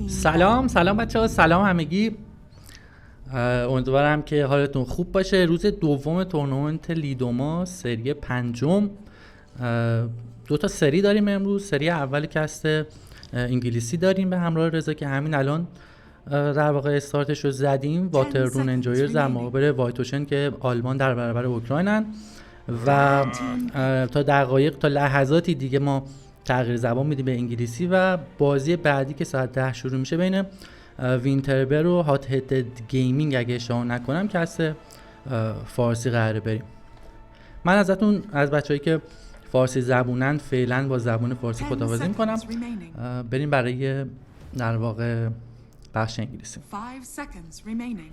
سلام بچه‌ها، سلام همگی. امیدوارم که حالتون خوب باشه. روز دوم تورنومنت لیدوما سری پنجم. دو تا سری داریم امروز. سری اول کست انگلیسی داریم به همراه رضا که همین الان در واقع استارتش رو زدیم. واتر رون انجویرز در مقابل وایت اوشن که آلمان در برابر اوکراینن و تا دقایق تا لحظاتی دیگه ما تغییر زبان میدیم به انگلیسی و بازی بعدی که ساعت 10 شروع میشه بین وینتربر و هات هدد گیمینگ اگه اشتباه نکنم که از فارسی قراره بریم. من ازتون از بچه‌ای که فارسی زبونن فعلا با زبان فارسی خداحافظی میکنم. بریم برای در واقع بخش انگلیسی. 5 seconds remaining.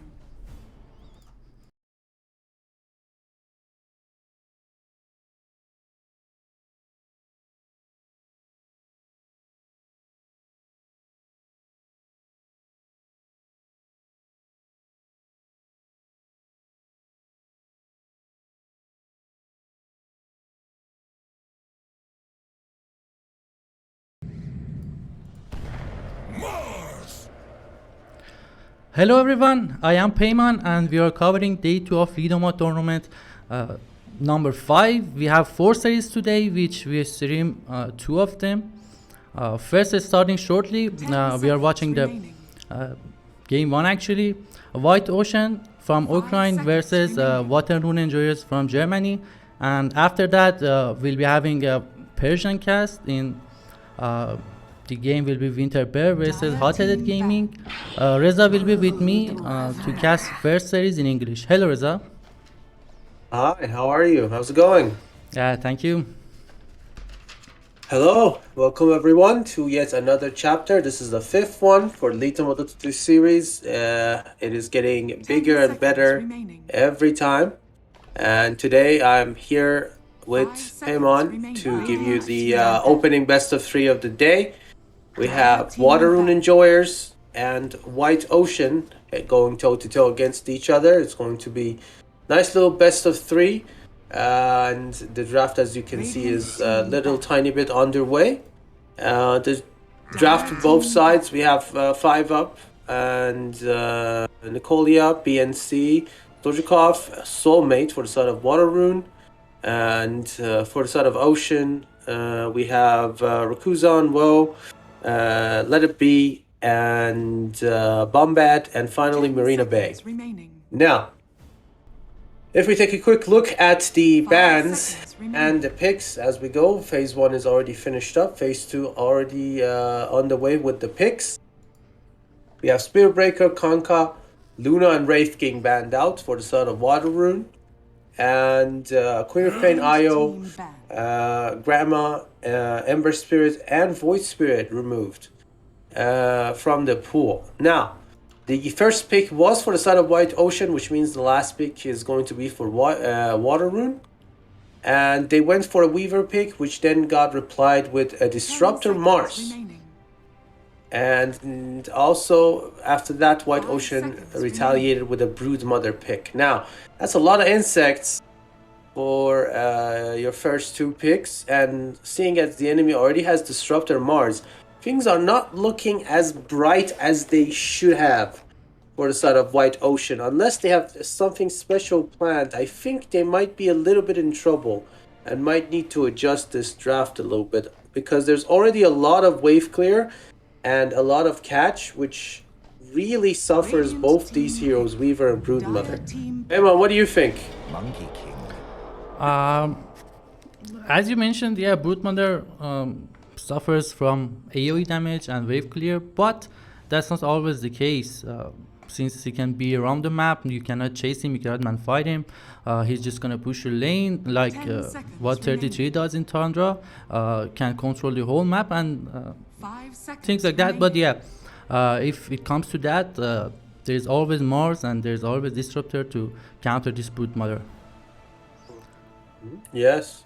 Hello everyone, I am Peyman and we are covering day 2 of Liddoma tournament number 5. We have 4 series today which we stream 2 of them. First starting shortly, we are watching the game 1 actually. White Ocean from Ukraine versus Water Rune Enjoyers from Germany. And after that we'll be having a Persian cast in the game will be Winter Bear versus Hot Headed Gaming. Reza will be with me to cast first series in English. Hello Reza. Hi, how are you? How's it going? Thank you. Hello, welcome everyone to yet another chapter. This is the 5th one for Liddoma WRE series. It is getting bigger and better every time. And today I'm here with Peyman to give you the opening best of 3 of the day. We have Water Rune Enjoyers and White Ocean going toe-to-toe against each other. It's going to be nice little best of 3. And the draft, as you can see, is a little tiny bit underway. The draft on both sides, we have 5 up and Nicolia, BNC, Dojikov, Soulmate for the side of Water Rune. And for the side of Ocean, we have Rakuzan, Woe, Let It Be, and Bombad, and finally Marina Bay. Now, if we take a quick look at the bans and the picks as we go, phase 1 is already finished up, phase 2 already on the way with the picks. We have Spearbreaker, Konka, Luna, and Wraith getting banned out for the side of Water Rune. And Queen of Pain, Io, Grandma, Ember Spirit, and Void Spirit removed from the pool. Now, the first pick was for the side of White Ocean, which means the last pick is going to be for Water Rune. And they went for a Weaver pick, which then got replied with a Disruptor Mars. And also, after that, White Ocean retaliated with a Brood Mother pick. Now, that's a lot of insects for your first 2 picks. And seeing as the enemy already has Disruptor Mars, things are not looking as bright as they should have for the side of White Ocean. Unless they have something special planned, I think they might be a little bit in trouble and might need to adjust this draft a little bit. Because there's already a lot of wave clear and a lot of catch, which really suffers both these heroes, Weaver and Broodmother. Emma, what do you think? Monkey King. As you mentioned, yeah, Broodmother suffers from AoE damage and wave clear, but that's not always the case. Since he can be around the map, you cannot chase him, you cannot man fight him. He's just gonna push your lane like what 33 does in Tundra, can control the whole map and things like that. But yeah, if it comes to that, there's always Mars and there's always Disruptor to counter this Broodmother. Yes.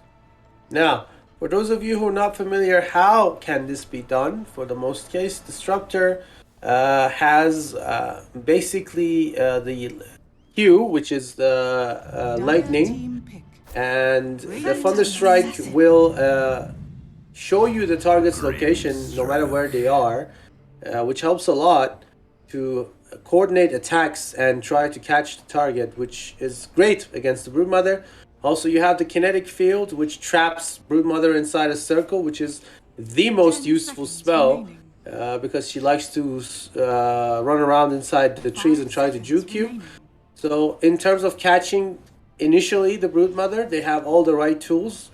Now, for those of you who are not familiar, how can this be done? For the most case, Disruptor has basically the Q, which is the lightning, and the Thunderstrike will show you the target's location no matter where they are, which helps a lot to coordinate attacks and try to catch the target, which is great against the Broodmother. Also, you have the kinetic field, which traps Broodmother inside a circle, which is the most useful spell because she likes to run around inside the trees and try to juke you. So in terms of catching initially the Broodmother, they have all the right tools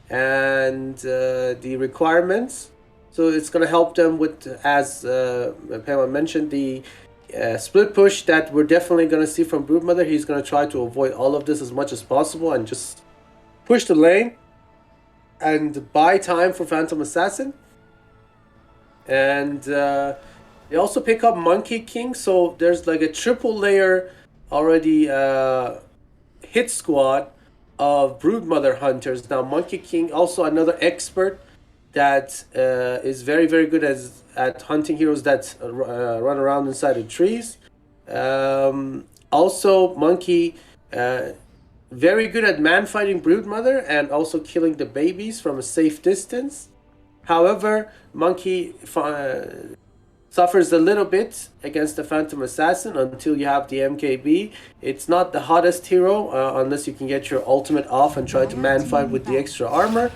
and the requirements. So it's going to help them with, as Peyman mentioned, the split push that we're definitely going to see from Broodmother. He's going to try to avoid all of this as much as possible and just push the lane and buy time for Phantom Assassin. And they also pick up Monkey King, so there's like a triple layer already hit squad of Broodmother hunters. Now Monkey King, also another expert that is very, very good at hunting heroes that run around inside the trees. Also, Monkey, very good at man-fighting Broodmother and also killing the babies from a safe distance. However, Monkey suffers a little bit against the Phantom Assassin until you have the MKB. It's not the hottest hero unless you can get your ultimate off and try to man-fight with the extra armor.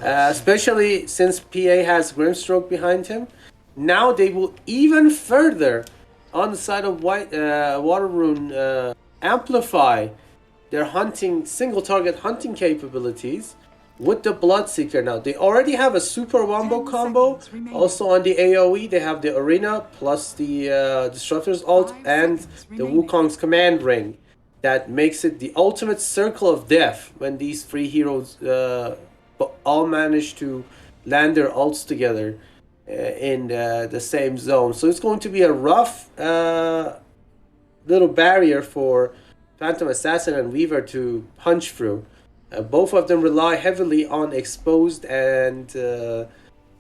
Especially since PA has Grimstroke behind him. Now they will even further, on the side of Water Rune, amplify their hunting, single target hunting capabilities with the Bloodseeker. Now they already have a super wombo combo. Also on the AoE they have the Arena plus the Disruptor's ult and the Wukong's command ring. That makes it the ultimate circle of death when these three heroes all manage to land their ults together in the same zone. So it's going to be a rough little barrier for Phantom Assassin and Weaver to punch through. Both of them rely heavily on exposed and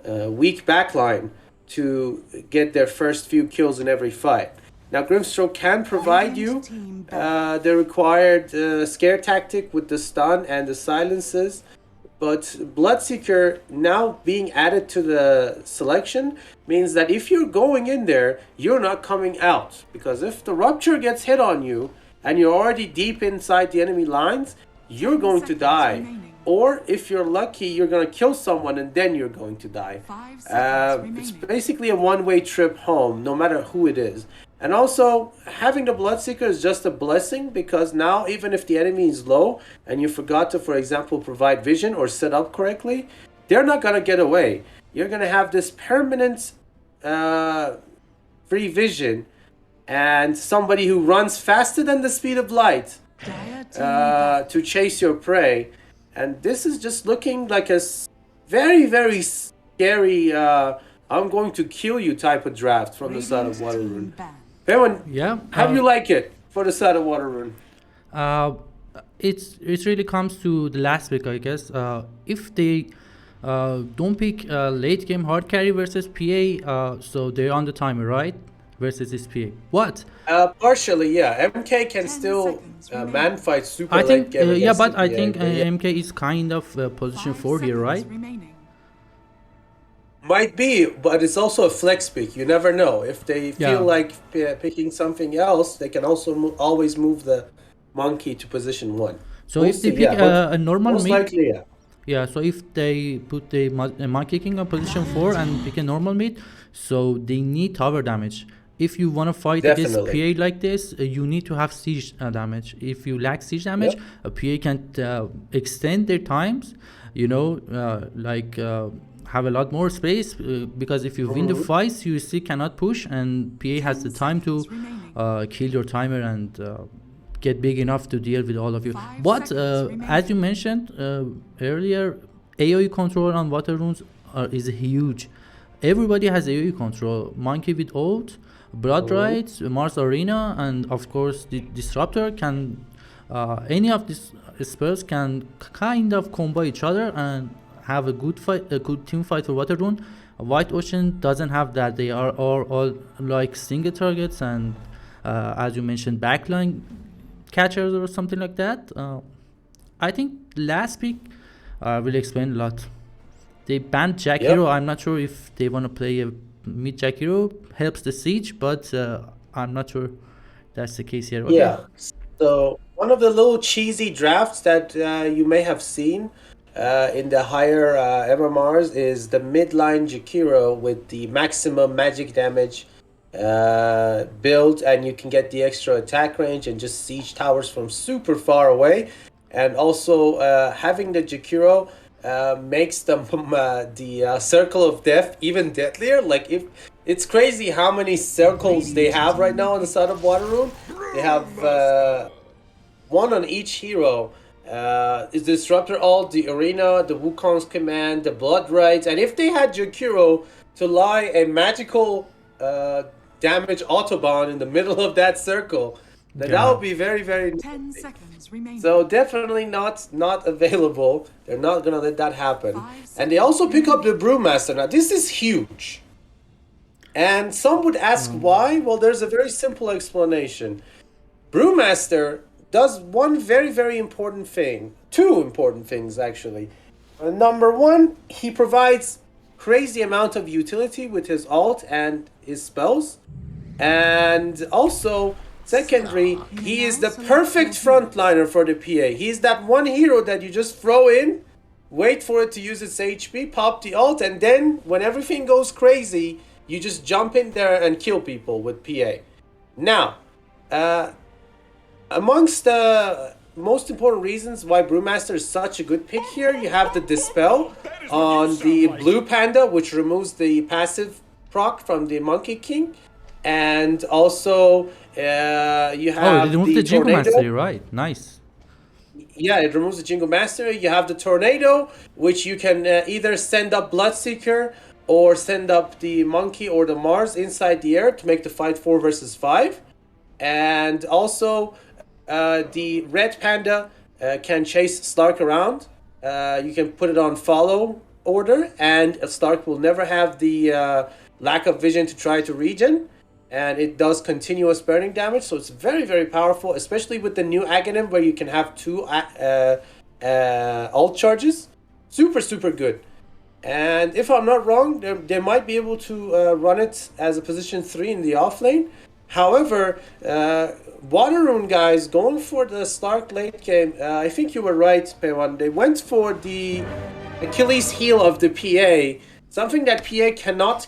weak backline to get their first few kills in every fight. Now Grimstroke can provide you the required scare tactic with the stun and the silences, but Bloodseeker now being added to the selection means that if you're going in there, you're not coming out. Because if the Rupture gets hit on you and you're already deep inside the enemy lines, you're going to die. Or if you're lucky, you're going to kill someone and then you're going to die. It's basically a one-way trip home, no matter who it is. And also, having the Bloodseeker is just a blessing because now even if the enemy is low and you forgot to, for example, provide vision or set up correctly, they're not going to get away. You're going to have this permanent free vision and somebody who runs faster than the speed of light to chase your prey. And this is just looking like a very, very scary I'm going to kill you type of draft from the side of Water Rune. Peyman, yeah, how do you like it for the side of Water Rune? It really comes to the last pick, I guess. If they don't pick late game hard carry versus PA, so they're on the timer, right? Versus this PA. What? Partially, yeah. MK can still man fight super I think, late game. yeah, but the I PA, think yeah. MK is kind of position 4 here, right? Might be, but it's also a flex pick. You never know. If they feel like picking something else, they can also always move the monkey to position 1. So if they pick a normal most mid, likely, yeah. Yeah, so if they put the monkey king on position 4 and pick a normal mid, so they need tower damage. If you want to fight against PA like this, you need to have siege damage. If you lack siege damage, a PA can extend their times, you know, have a lot more space because if you win the fights, you still cannot push, and PA has the time to kill your timer and get big enough to deal with all of you. But as you mentioned earlier, AoE control on Water Runes is huge. Everybody has AoE control. Monkey with ult, Blood Rights, Mars Arena, and of course the Disruptor can any of these spells can kind of combo each other and have a good fight, a good team fight for Water Rune. White Ocean doesn't have that. They are all like single targets and as you mentioned, backline catchers or something like that. I think last pick will explain a lot. They banned Jack Hero. I'm not sure if they want to play a meet Jakiro helps the siege, but I'm not sure that's the case here. Yeah. So one of the little cheesy drafts that you may have seen in the higher MMRs is the midline Jakiro with the maximum magic damage build, and you can get the extra attack range and just siege towers from super far away. And also having the Jakiro makes them the circle of death even deadlier. Like, if it's crazy how many circles they have right now on the side of WRE. They have one on each hero. Is the Disruptor Ult, the Arena, the Wukong's Command, the Blood Rites, and if they had Jakiro to lie a magical damage Autobahn in the middle of that circle, then that would be very, very 10 seconds remaining. so definitely not available. They're not gonna let that happen. And they also pick up the Brewmaster. Now this is huge. And some would ask why. Well, there's a very simple explanation. Brewmaster does one very, very important thing. Two important things, actually. Number one, he provides crazy amount of utility with his ult and his spells. And also, secondary, he is the perfect frontliner for the PA. He's that one hero that you just throw in, wait for it to use its HP, pop the ult, and then when everything goes crazy, you just jump in there and kill people with PA. Now, amongst the most important reasons why Brewmaster is such a good pick here, you have the Dispel on the Blue Panda, which removes the passive proc from the Monkey King. And also, you have it removes the Jingle Mastery, right? Nice. Yeah, it removes the Jingle Mastery. You have the Tornado, which you can either send up Bloodseeker or send up the Monkey or the Mars inside the air to make the fight 4 versus 5. And also, the Red Panda can chase Slark around. You can put it on follow order, and Slark will never have the lack of vision to try to regen. And it does continuous burning damage, so it's very, very powerful, especially with the new Aghanim where you can have 2 ult charges. Super, super good. And if I'm not wrong, they might be able to run it as a position 3 in the offlane. However, WRE guys going for the Slark late game, I think you were right, Peyman. They went for the Achilles heel of the PA, something that PA cannot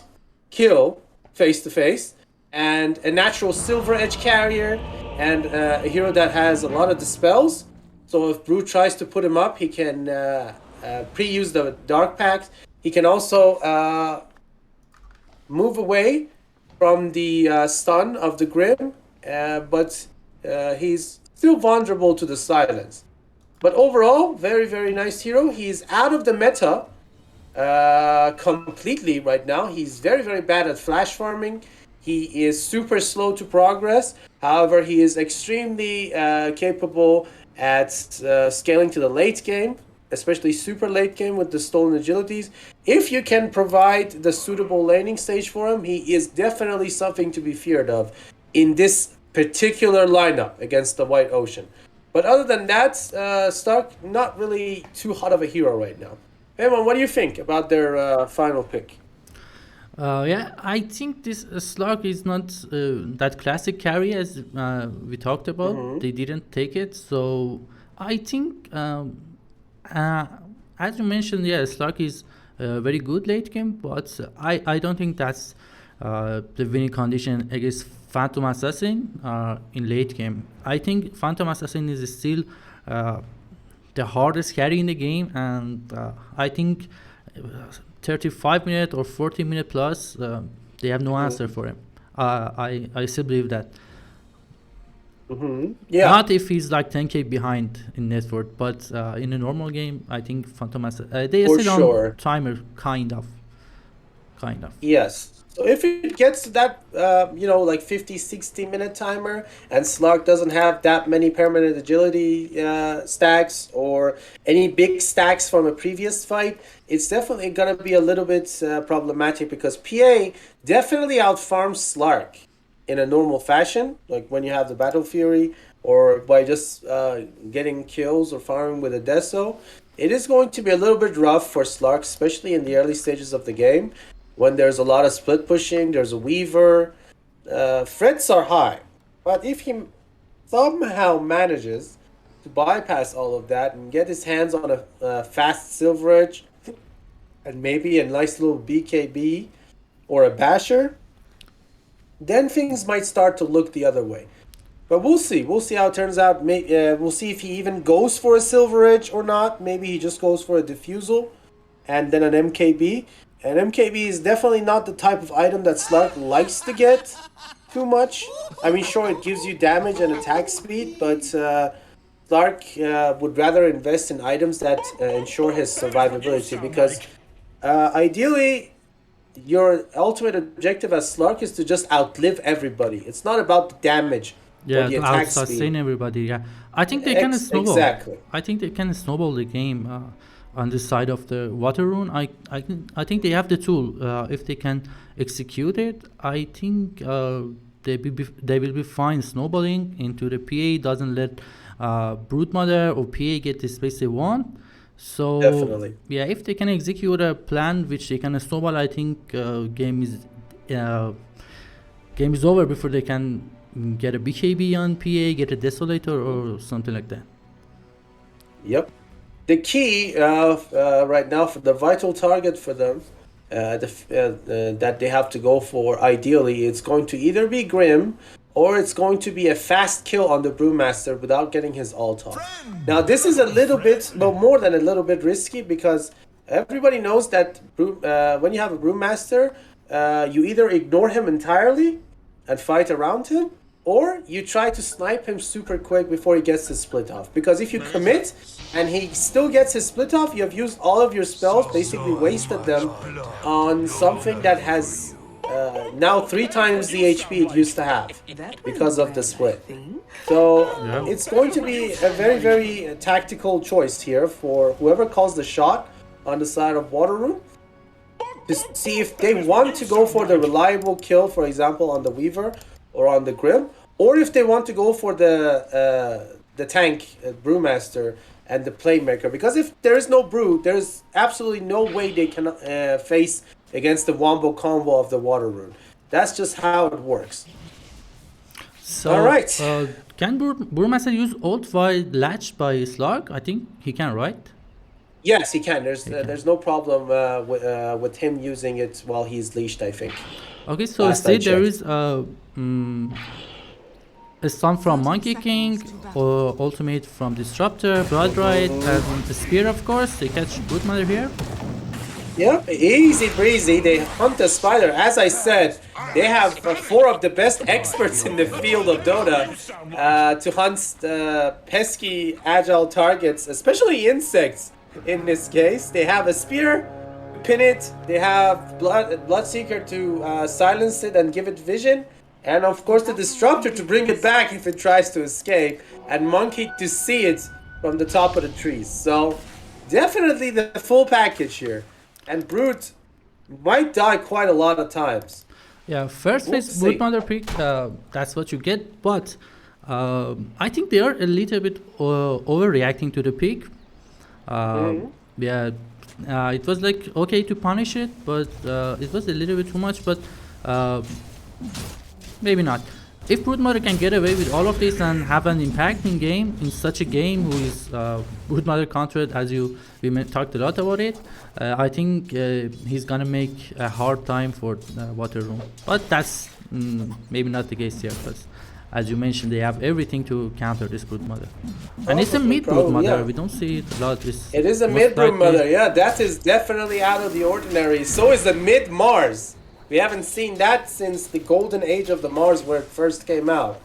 kill face to face, and a natural silver edge carrier, and a hero that has a lot of dispels. So if Brew tries to put him up, he can pre-use the Dark Pact. He can also move away from the stun of the Grim, but he's still vulnerable to the silence. But overall, very, very nice hero. He's out of the meta completely right now. He's very, very bad at flash farming. He is super slow to progress. However, he is extremely capable at scaling to the late game, especially super late game with the stolen agilities. If you can provide the suitable laning stage for him, he is definitely something to be feared of in this particular lineup against the White Ocean. But other than that, Stark, not really too hot of a hero right now. Peyman, what do you think about their final pick? Yeah, I think this Slark is not that classic carry as we talked about. Mm-hmm. They didn't take it, so I think, as you mentioned, yeah, Slark is very good late game, but I don't think that's the winning condition against Phantom Assassin in late game. I think Phantom Assassin is still the hardest carry in the game, and I think 35 minute or 40 minute plus, they have no answer for him. I still believe that. Mm-hmm. Yeah. Not if he's like 10k behind in net worth, but in a normal game, I think Phantom Assassin, they are still on timer, kind of. Yes. So if it gets to that, like 50, 60 minute timer, and Slark doesn't have that many permanent agility stacks or any big stacks from a previous fight, it's definitely going to be a little bit problematic, because PA definitely outfarms Slark in a normal fashion, like when you have the Battle Fury or by just getting kills or farming with a Deso. It is going to be a little bit rough for Slark, especially in the early stages of the game. when there's a lot of split pushing, there's a weaver. Threats are high. But if he somehow manages to bypass all of that and get his hands on a fast silver edge and maybe a nice little BKB or a basher, then things might start to look the other way. But we'll see. We'll see how it turns out. We'll see if he even goes for a silver edge or not. Maybe he just goes for a diffusal and then an MKB. And MKB is definitely not the type of item that Slark likes to get too much. I mean, sure, it gives you damage and attack speed, but Slark would rather invest in items that ensure his survivability, because ideally, your ultimate objective as Slark is to just outlive everybody. It's not about the damage. Yeah, the to attack out-sustain speed. everybody. Yeah, I think they can snowball. Exactly. I think they can snowball the game on the side of the water rune. I think they have the tool. If they can execute it, I think they will be fine snowballing into the PA. Doesn't let Brood Mother or PA get the space they want. So Definitely. yeah, if they can execute a plan which they can snowball, I think game is over before they can get a BKB on PA, get a Desolator or something like that. Yep. The key right now for the vital target for them that they have to go for, ideally, it's going to either be Grim or it's going to be a fast kill on the Brewmaster without getting his ult off. Now, this is a little bit, well, more than a little bit risky, because everybody knows that when you have a Brewmaster, you either ignore him entirely and fight around him, or you try to snipe him super quick before he gets his split off. Because if you commit and he still gets his split off, you have used all of your spells, basically wasted them on something that has now 3 times the HP it used to have because of the split. So it's going to be a very, very tactical choice here for whoever calls the shot on the side of Water Rune, to see if they want to go for the reliable kill, for example, on the Weaver or on the Grim, or if they want to go for the tank Brewmaster and the Playmaker. Because if there is no Brew, there's absolutely no way they can face against the Wombo combo of the Water Rune. That's just how it works. So, all right. Can Brewmaster use ult while latched by Slark? I think he can, right? Yes, he can. There's no problem with him using it while he's leashed, I think. Okay, so say there is a stun from Monkey King, or ultimate from Disruptor, Blood Rite, and the Spear, of course. They catch Brood Mother here. Yep, easy breezy. They hunt the spider. As I said, they have 4 of the best experts in the field of Dota to hunt pesky, agile targets, especially insects. In this case, they have a spear, pin it. They have Bloodseeker to silence it and give it vision, and of course the Disruptor to bring it back if it tries to escape, and Monkey to see it from the top of the trees. So definitely the full package here. And Brute might die quite a lot of times. Yeah, first phase Brood Mother pick, that's what you get, but I think they are a little bit overreacting to the pick. Yeah, it was like okay to punish it, but it was a little bit too much, but maybe not. If Brood Mother can get away with all of this and have an impact in game, in such a game who is Brood Mother countered, as we talked a lot about it, I think he's gonna make a hard time for Water Rune. But that's maybe not the case here, because as you mentioned, they have everything to counter this Brood Mother. And it's a mid Brood Mother, yeah. We don't see it a lot. It is a mid Brood Mother, yeah, that is definitely out of the ordinary. So is the mid Mars. We haven't seen that since the golden age of the Mars where it first came out.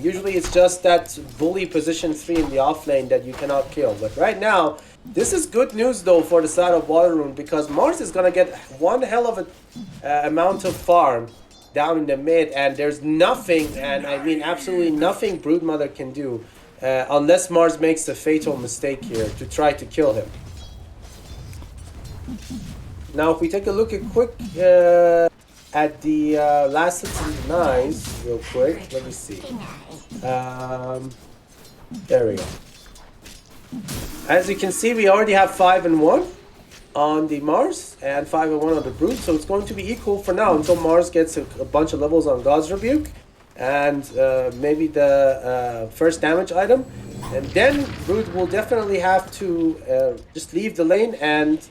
Usually it's just that bully position 3 in the off lane that you cannot kill. But right now, this is good news though for the side of Water Rune, because Mars is gonna get one hell of a amount of farm down in the mid, and there's nothing, and I mean absolutely nothing Brood Mother can do unless Mars makes a fatal mistake here to try to kill him. Now, if we take a look at at the last hits and denies, real quick, let me see. There we go. As you can see, we already have 5 and 1. on the Mars and 5 and 1 on the Brood, so it's going to be equal for now until Mars gets a bunch of levels on God's Rebuke and maybe the first damage item, and then Brood will definitely have to just leave the lane and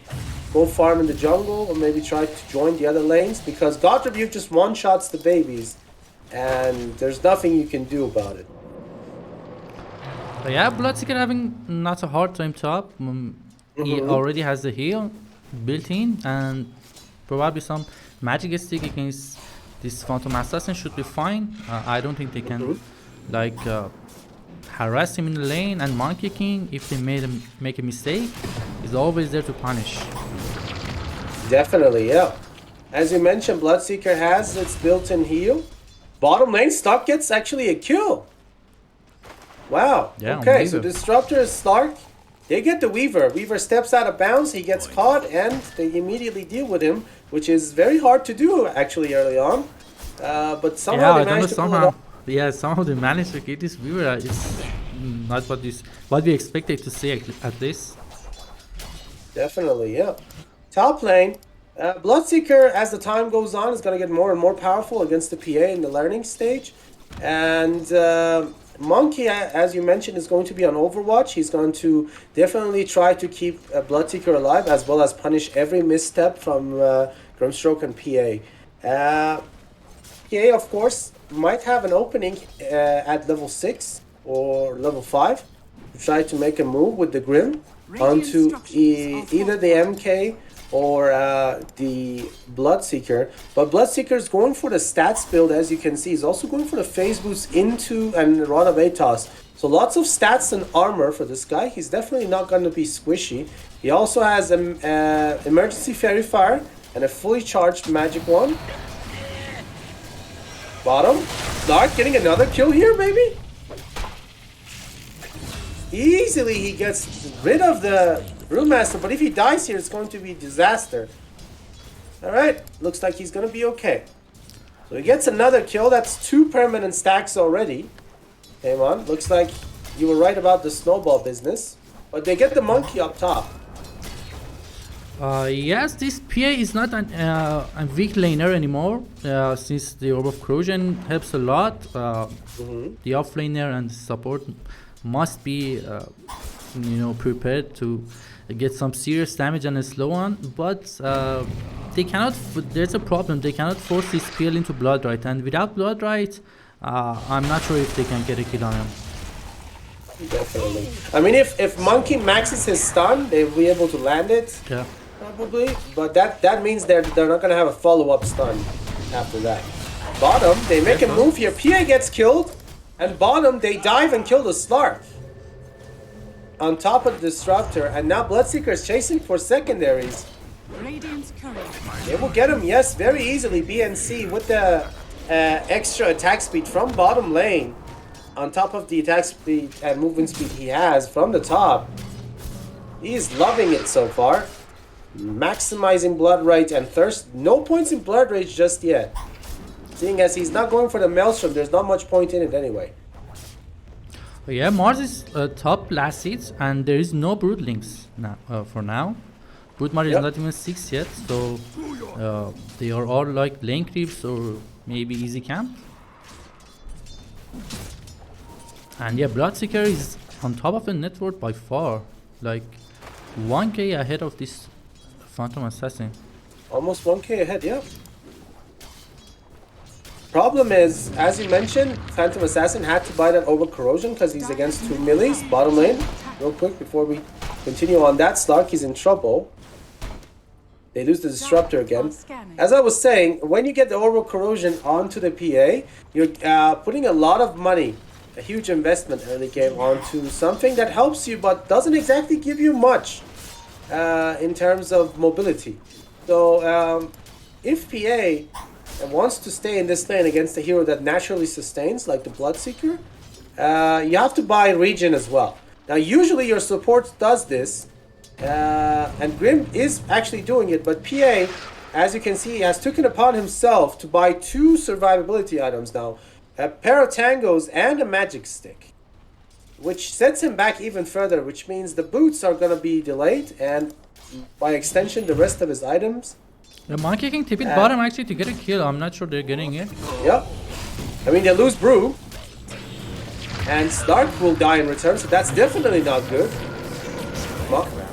go farm in the jungle, or maybe try to join the other lanes, because God Rebuke just one-shots the babies and there's nothing you can do about it. But yeah, Bloodseeker having not a hard time top. He already has the heal built in, and probably some magic stick against this Phantom Assassin should be fine. I don't think they can like harass him in the lane, and Monkey King, if they make a mistake, is always there to punish. Definitely, yeah. As you mentioned, Bloodseeker has its built-in heal. Bottom lane, Stark gets actually a kill. Wow. Yeah, okay, so Disruptor is Stark. They get the Weaver. Weaver steps out of bounds, he gets caught, and they immediately deal with him, which is very hard to do actually early on. But somehow they managed to pull it off. Yeah, somehow they managed to get this Weaver. It's not what we expected to see at least. Definitely, yeah. Top lane, Bloodseeker, as the time goes on, is going to get more and more powerful against the PA in the learning stage. And Monkey, as you mentioned, is going to be on Overwatch. He's going to definitely try to keep Bloodseeker alive, as well as punish every misstep from Grimstroke and PA. PA, of course, might have an opening at level 6 or level 5 to try to make a move with the Grim onto either the MK or the Bloodseeker. But Bloodseeker is going for the stats build, as you can see. He's also going for the phase boost into and Rod of Atos. So lots of stats and armor for this guy. He's definitely not going to be squishy. He also has an emergency fairy fire and a fully charged magic wand. Bottom, Stark getting another kill here, maybe? Easily he gets rid of the Brewmaster, but if he dies here, it's going to be disaster. Alright, looks like he's going to be okay. So he gets another kill. That's 2 permanent stacks already. Peyman, looks like you were right about the snowball business. But they get the monkey up top. Yes, this PA is not a weak laner anymore, since the Orb of Corrosion helps a lot. The offlaner and support must be prepared to get some serious damage and a slow on, but they cannot. There's a problem. They cannot force this PL into Bloodright, and without Bloodright, I'm not sure if they can get a kill on him. Definitely. I mean, if Monkey maxes his stun, they'll be able to land it. Yeah. Probably, but that means they're not gonna have a follow-up stun after that. Bottom, they make a move here. PA gets killed, and bottom they dive and kill the Slark on top of the Disruptor, and now Bloodseeker is chasing for secondaries. They will get him, yes, very easily. BNC with the extra attack speed from bottom lane, on top of the attack speed and movement speed he has from the top. He's loving it so far. Maximizing Blood Rage and Thirst. No points in Blood Rage just yet. Seeing as he's not going for the Maelstrom, there's not much point in it anyway. Yeah, Mars is top last seeds, and there is no Broodlings now, for now. Broodmar is not even 6 yet, so they are all like lane creeps or maybe easy camp. And yeah, Bloodseeker is on top of the network by far, like 1k ahead of this Phantom Assassin. Almost 1k ahead, yeah. Problem is, as you mentioned, Phantom Assassin had to buy that over corrosion because he's against 2 millies. Bottom lane, real quick before we continue on that, Slark is in trouble. They lose the Disruptor again. As I was saying, when you get the Orbital Corrosion onto the PA, you're putting a lot of money, a huge investment early game, onto something that helps you but doesn't exactly give you much in terms of mobility. So if PA wants to stay in this lane against a hero that naturally sustains, like the Bloodseeker, you have to buy regen as well. Now usually your support does this, and Grim is actually doing it, but PA, as you can see, has taken upon himself to buy 2 survivability items now, a pair of tangos and a magic stick, which sets him back even further, which means the boots are going to be delayed, and by extension the rest of his items. The Monkey King tipped bottom actually to get a kill. I'm not sure they're getting it. Yep. I mean, they lose Brew. And Stark will die in return, so that's definitely not good.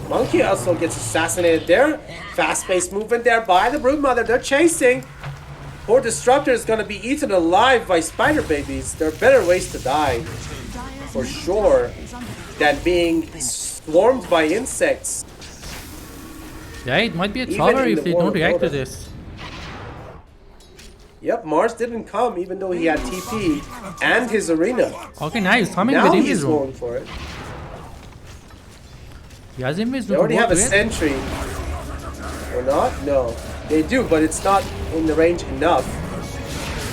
Monkey also gets assassinated there. Fast-paced movement there by the Broodmother. They're chasing. Poor Disruptor is going to be eaten alive by spider babies. There are better ways to die, for sure, than being swarmed by insects. Yeah, it might be a tower if they don't react to this. Yep, Mars didn't come even though he had TP and his arena. Okay, now he's coming Now with he's Invis going Room. for it. He has Invis They Room. already have a sentry. Or not? No. They do, but it's not in the range enough.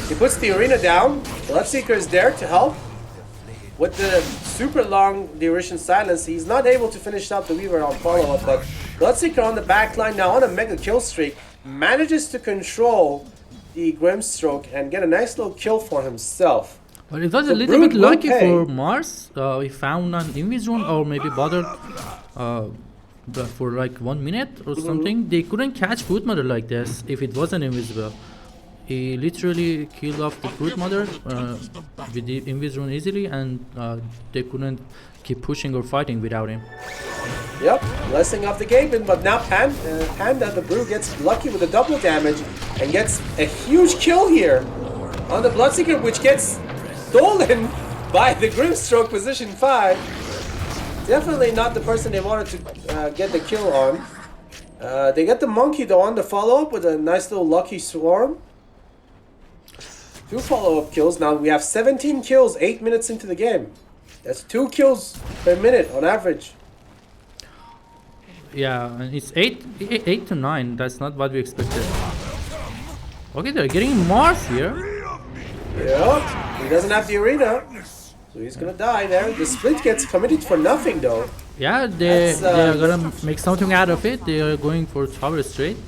He puts the arena down. Bloodseeker is there to help. With the super long duration silence, he's not able to finish up the Weaver on follow-up, but Bloodseeker on the back line now on a mega kill streak manages to control the Grimstroke and get a nice little kill for himself. But it was The a little bit Brood will lucky pay. for Mars. He found an Invis Room or maybe bothered for like 1 minute or something. They couldn't catch Broodmother like this if it wasn't invisible. He literally killed off the Broodmother with the Invis Rune easily, and they couldn't keep pushing or fighting without him. Yep, blessing of the game, but now Panda the Brew gets lucky with the double damage and gets a huge kill here on the Bloodseeker, which gets stolen by the Grimstroke position 5. Definitely not the person they wanted to get the kill on. They get the Monkey though on the follow-up with a nice little lucky swarm. 2 follow-up kills. Now we have 17 kills 8 minutes into the game. That's 2 kills per minute on average. Yeah, and it's 8 to 9. That's not what we expected. Okay, they're getting Mars here. Yep, he doesn't have the arena, so he's gonna die there. The split gets committed for nothing though. Yeah, they're gonna make something out of it. They are going for tower straight.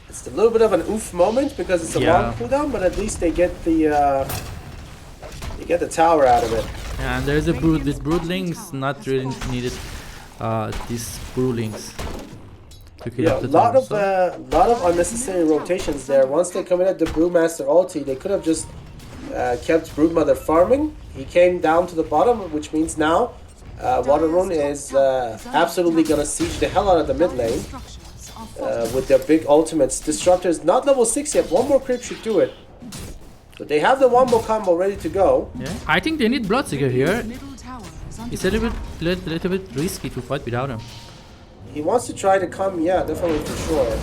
It's a little bit of an oof moment because it's a long cooldown, but at least they get the tower out of it. Yeah, and there's a brood. This broodlings not really needed. These broodlings to kill up the tower. Lot of unnecessary rotations there. Once they committed the Brewmaster ulti, they could have just kept Broodmother farming. He came down to the bottom, which means now Water Rune is absolutely gonna siege the hell out of the mid lane with their big ultimates. Disruptor is not level 6 yet. One more creep should do it. But they have the wombo combo ready to go. Yeah, I think they need Bloodseeker here. It's a little bit risky to fight without him. He wants to try to come, yeah, definitely for sure.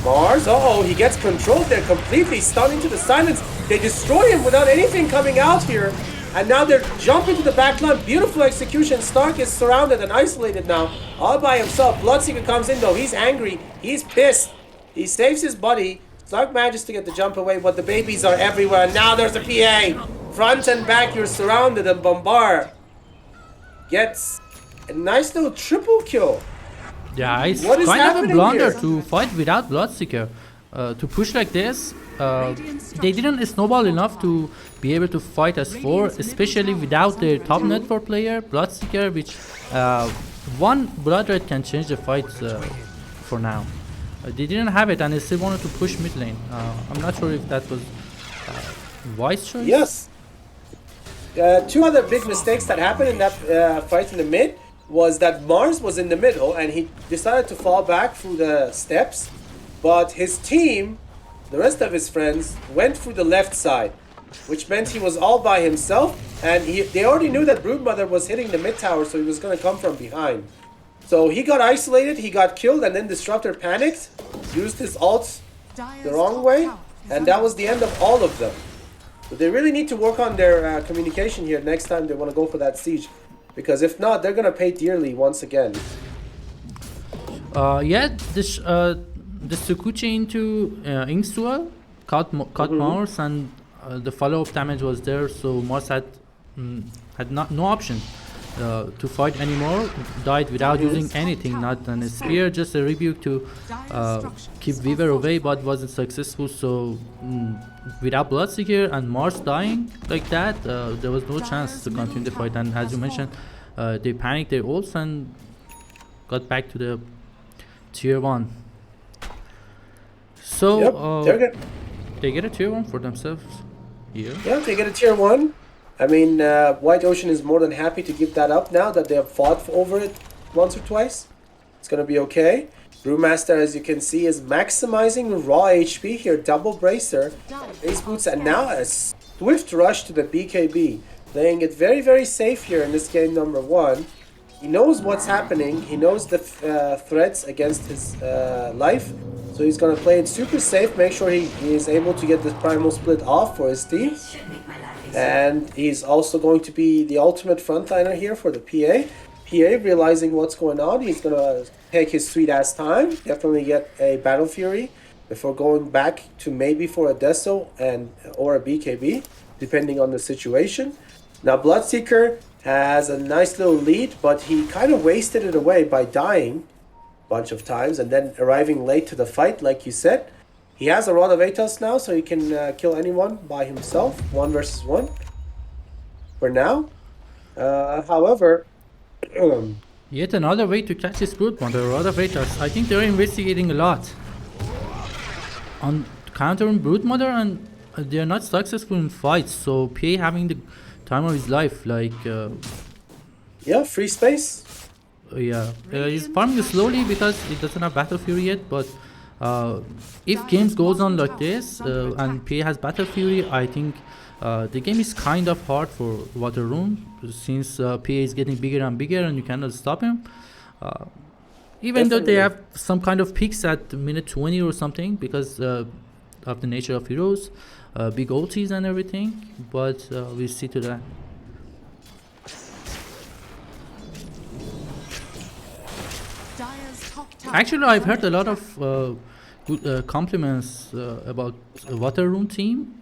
Mars, uh-oh, he gets controlled there, completely stunned into the silence. They destroy him without anything coming out here. And now they're jumping to the back line. Beautiful execution. Stark is surrounded and isolated now, all by himself. Bloodseeker comes in though, he's angry, he's pissed. He saves his buddy. Stark manages to get the jump away, but the babies are everywhere. And now there's a PA. Front and back, you're surrounded, and Bombard gets a nice little triple kill. Yeah, it's What is kind of a happening blunder here? to fight without Bloodseeker. To push like this, they didn't snowball enough to be able to fight as 4, especially without their top net 4 player, Bloodseeker, which one Blood Red can change the fight for now. They didn't have it and they still wanted to push mid lane. I'm not sure if that was wise choice. Yes. 2 other big mistakes that happened in that fight in the mid was that Mars was in the middle and he decided to fall back through the steps, but his team, the rest of his friends, went through the left side, which meant he was all by himself, and they already knew that Broodmother was hitting the mid tower, so he was going to come from behind. So he got isolated, he got killed, and then Disruptor panicked, used his ult the wrong way, and that was the end of all of them. So they really need to work on their communication here next time they want to go for that siege, because if not, they're going to pay dearly once again. Yeah, the Sukuchi into Inksuel caught Mars, and the follow-up damage was there, so Mars had no option to fight anymore. Died without using anything, not a spear, just a rebuke to keep Weaver away, but wasn't successful. So without Bloodseeker and Mars dying like that, there was no chance to continue the fight. And as you mentioned, they panicked their ults and got back to the tier 1. So they get a tier 1 for themselves here. Yeah, they get a tier 1. I mean, White Ocean is more than happy to give that up now that they have fought over it once or twice. It's gonna be okay. Brewmaster, as you can see, is maximizing raw HP here. Double bracer, base boots, and now a swift rush to the BKB. Playing it very, very safe here in this game number 1. He knows what's happening. He knows the threats against his life. So he's going to play it super safe. Make sure he is able to get the primal split off for his team. And he's also going to be the ultimate frontliner here for the PA. PA realizing what's going on. He's going to take his sweet ass time. Definitely get a Battle Fury before going back to maybe for a Deso or a BKB, depending on the situation. Now Bloodseeker has a nice little lead, but he kind of wasted it away by dying a bunch of times and then arriving late to the fight, like you said. He has a Rod of Atos now, so he can kill anyone by himself, 1 versus 1 for now. However, yet another way to catch this Brood Mother, Rod of Atos. I think they're investigating a lot on countering Brood Mother, and they're not successful in fights, so PA having the time of his life, like yeah, free space. He's farming slowly because he doesn't have Battle Fury yet, but if games goes on like this and PA has Battle Fury, I think the game is kind of hard for Rune, since PA is getting bigger and bigger and you cannot stop him. Even though they have some kind of peaks at minute 20 or something because of the nature of heroes, big ultis and everything, but we'll see to that. Actually, I've heard a lot of good compliments about Rune team,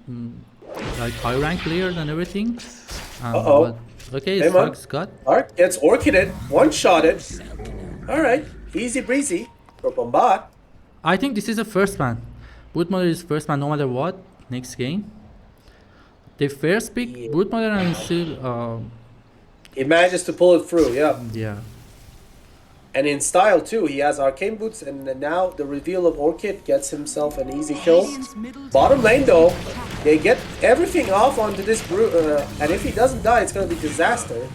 like high rank players and everything. But, okay, Scott. Ark gets orchided, one-shotted. Alright, easy breezy for Bombard. I think this is the first man. Broodmother is first man no matter what, next game. They first pick Broodmother and still... he manages to pull it through, yeah. And in style too, he has arcane boots, and now the reveal of Orchid gets himself an easy kill. Bottom lane though, they get everything off onto this and if he doesn't die, it's going to be disaster.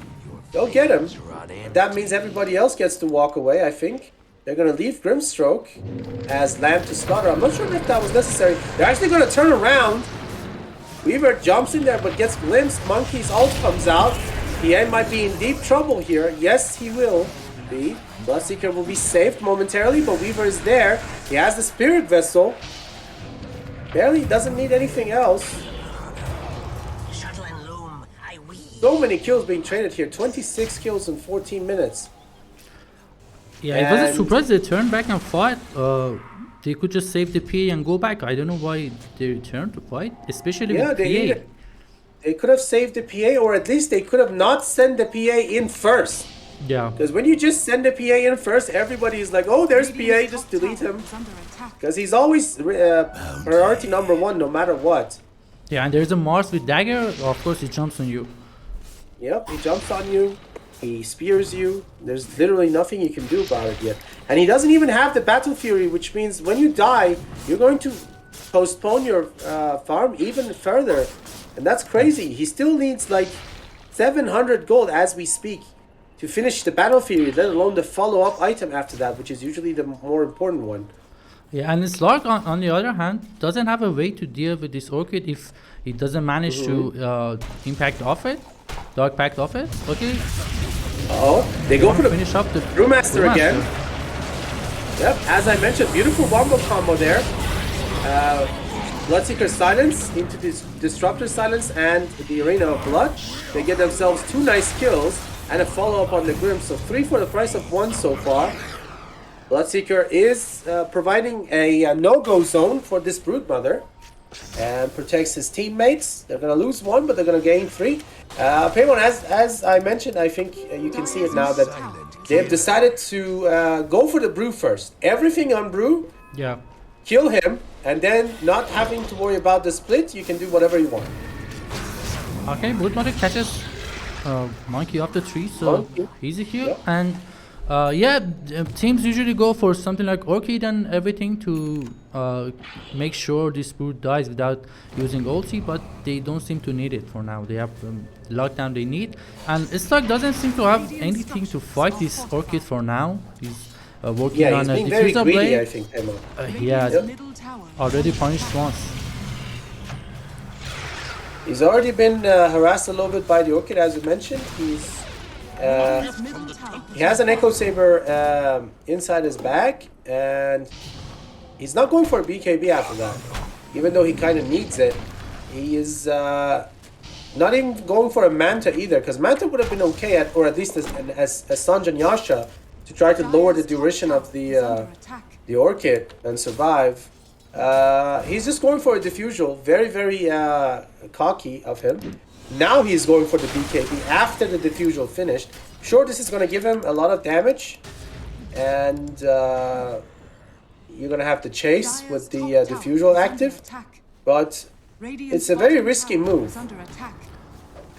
They'll get him. That means everybody else gets to walk away, I think. They're going to leave Grimstroke as lamb to slaughter. I'm not sure if that was necessary. They're actually going to turn around. Weaver jumps in there but gets glimpsed. Monkey's ult comes out. PA might be in deep trouble here. Yes, he will be. Bloodseeker will be saved momentarily, but Weaver is there. He has the Spirit Vessel. Barely doesn't need anything else. So many kills being traded here. 26 kills in 14 minutes. Yeah, it was a surprise they turned back and fought. They could just save the PA and go back. I don't know why they returned to fight, especially with PA. They could have saved the PA, or at least they could have not sent the PA in first. Yeah. Because when you just send the PA in first, everybody is like, oh, there's PA, just delete him. Because he's always priority number 1 no matter what. Yeah, and there's a Mars with dagger, of course he jumps on you. Yep, he jumps on you, he spears you, there's literally nothing you can do about it yet. And he doesn't even have the Battle Fury, which means when you die, you're going to postpone your farm even further. And that's crazy. He still needs like 700 gold as we speak to finish the Battle Fury, let alone the follow-up item after that, which is usually the more important one. Yeah, and Slark on the other hand doesn't have a way to deal with this Orchid if he doesn't manage to impact off it, Dark Pact off it. Okay. They go for the finish up the Brewmaster again. Yep, as I mentioned, beautiful wombo combo there. Bloodseeker Silence into this Disruptor Silence and the Arena of Blood. They get themselves 2 nice kills and a follow-up on the Grim, so 3 for the price of 1 so far. Bloodseeker is providing a no-go zone for this Broodmother and protects his teammates. They're going to lose 1, but they're going to gain 3. Peyman, as I mentioned, I think you can see it now that they've decided to go for the Brew first. Everything on Brew, kill him, and then not having to worry about the split, you can do whatever you want. Okay, Broodmother catches Monkey off the tree, so easy kill. And Yeah, teams usually go for something like Orchid and everything to make sure this brood dies without using ulti, but they don't seem to need it for now. They have lockdown they need, and Slug doesn't seem to have anything to fight this Orchid for now. He's working on a diffuser blade. I think, Peyman. Yeah, Middle tower. already punished once. He's already been harassed a little bit by the Orchid, as you mentioned. Middle tower. He has an Echo Saber inside his bag, and he's not going for a BKB after that. Even though he kind of needs it, he is not even going for a Manta either, because Manta would have been okay, or at least as Sanj and Yasha, to try to lower the duration of Under attack. the Orchid and survive. He's just going for a diffusal, very, very cocky of him. Now he's going for the BKB after the diffusal finished. Sure, this is going to give him a lot of damage, and you're going to have to chase with the diffusal active, but it's a very risky move. Under attack.